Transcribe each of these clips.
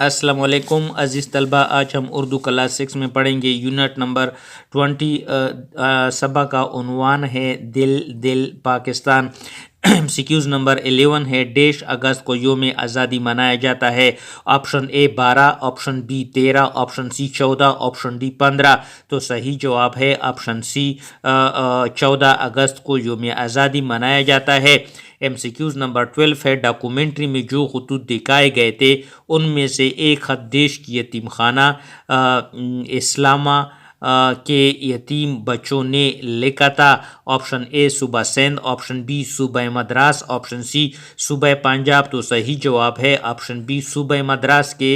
अस्सलाम वालेकुम अज़ीज़ तलबा, आज हम उर्दू क्लास 6 में पढ़ेंगे यूनिट नंबर 20। सबक का उन्वान है दिल दिल पाकिस्तान। सिक्यूज़ नंबर 11 है डेश अगस्त को योम आज़ादी मनाया जाता है। Option A 12, option B 13, option C 14, option D 15। तो सही जवाब है ऑप्शन सी 14 अगस्त को योम आज़ादी मनाया जाता है। MCQs नंबर 12 है डॉक्यूमेंट्री में जो खतूत दिखाए गए थे उनमें से एक खत देश की यतीम खाना इस्लामा के यतीम बच्चों ने लिखा था। ऑप्शन ए सूबा सिंध, ऑप्शन बी सूबा मद्रास, ऑप्शन सी सूबा पंजाब। तो सही जवाब है ऑप्शन बी सूबा मद्रास के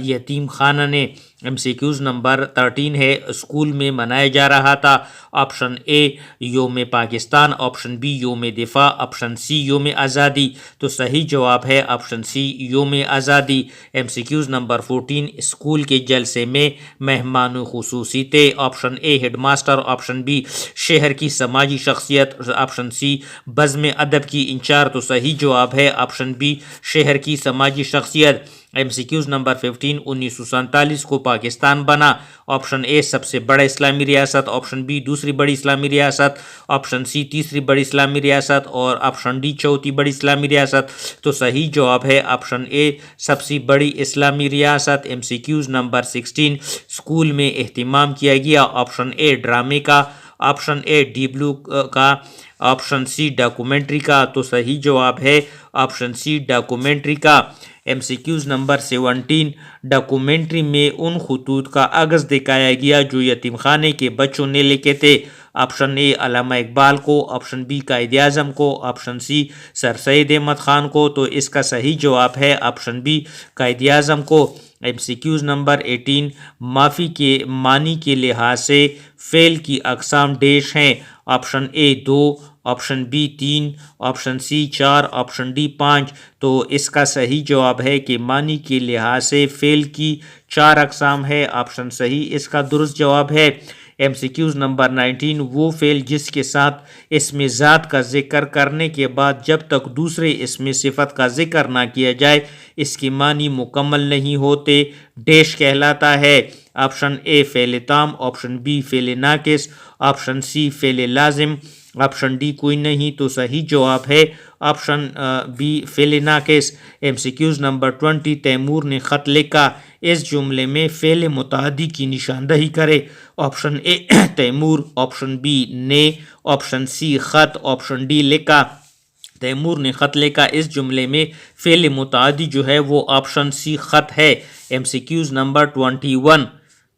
यतीम खाना ने। MCQs नंबर 13 है स्कूल में मनाया जा रहा था। ऑप्शन ए योम पाकिस्तान, ऑप्शन बी योम दिफा, ऑप्शन सी योम आज़ादी। तो सही जवाब है ऑप्शन सी योम आज़ादी। MCQs नंबर 14 स्कूल के जलसे में मेहमान खुसूसी थे। Option A headmaster, option B शहर की समाजी शख्सियत, ऑप्शन सी बज़्म अदब की इंचार्ज। तो सही जवाब है ऑप्शन बी शहर की समाजी शख्सियत। MCQs नंबर 15 1947 को पाकिस्तान बना। ऑप्शन ए सबसे बड़ा इस्लामी रियासत, ऑप्शन बी दूसरी बड़ी इस्लामी रियासत, ऑप्शन सी तीसरी बड़ी इस्लामी रियासत और ऑप्शन डी चौथी बड़ी इस्लामी रियासत। तो सही जवाब है ऑप्शन ए सबसे बड़ी इस्लामी रियासत। MCQs नंबर 16 स्कूल में एहतमाम किया गया। ऑप्शन ए ड्रामे का, ऑप्शन ए डी ब्लू का, ऑप्शन सी डॉक्यूमेंट्री का। तो सही जवाब है ऑप्शन सी डॉक्यूमेंट्री का। MCQs नंबर 17 डॉक्यूमेंट्री में उन खतूत का अक्स दिखाया गया जो यतीम खाने के बच्चों ने लिखे थे। ऑप्शन ए अल्लामा इकबाल को, ऑप्शन बी कायद आज़म को, option C Sir Syed Ahmad Khan को। तो इसका सही जवाब है ऑप्शन बी कायद आज़म को। MCQs नंबर 18 माफ़ी के मानी के लिहाज से फ़ेल की अक़साम डेश हैं। Option A 2, option B 3, option C 4, option D 5। तो इसका सही जवाब है कि मानी के लिहाज से फ़ेल की 4 अक़साम है। ऑप्शन सही इसका दुरुस्त जवाब है। MCQs नंबर 19 वो फ़ेल जिसके साथ इसमें ज़ात का ज़िक्र करने के बाद जब तक दूसरे इसमें सिफत का ज़िक्र ना किया जाए इसकी मानी मुकम्मल नहीं होते डेश कहलाता है। ऑप्शन ए फ़ेल ताम, ऑप्शन बी फ़ेल नाकिस, ऑप्शन सी फ़ेल लाजिम, ऑप्शन डी कोई नहीं। तो सही जवाब है ऑप्शन बी फ़ेल नाकिस। MCQs नंबर 20 तैमूर ने ख़त लिखा। इस जुमले में फ़ेल मुतादी की निशानदही करे। Option A Timur, option B ने, ऑप्शन सी ख़त, ऑप्शन डी लिखा। तैमूर ने ख़त लिखा इस जुमले में फ़ेल मुतादी जो है वो ऑप्शन सी ख़त है। MCQs नंबर 21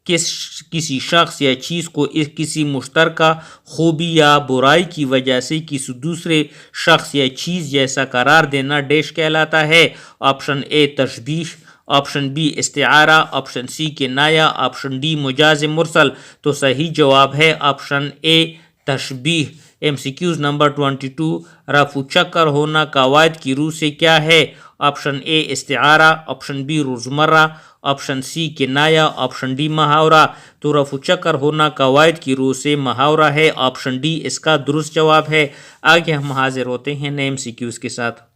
किसी शख्स या चीज़ को किसी मुश्तरका खूबी या बुराई की वजह से किसी दूसरे शख्स या चीज़ जैसा करार देना डेश कहलाता है। ऑप्शन ए तशबीह, ऑप्शन बी इस्तिआरा, ऑप्शन सी किनाया, ऑप्शन डी मुजाज मुरसल। तो सही जवाब है ऑप्शन ए तशबीह। MCQs नंबर 22 रफू चक्कर होना कवायद की रूह से क्या है। ऑप्शन ए इस्तिआरा, ऑप्शन बी रोज़मर्रा, ऑप्शन सी किनाया, ऑप्शन डी मुहावरा। तो रफू चक्कर होना कवायद की रूह से मुहावरा है। ऑप्शन डी इसका दुरुस्त जवाब है। आगे हम हाजिर होते हैं नए MCQs के साथ।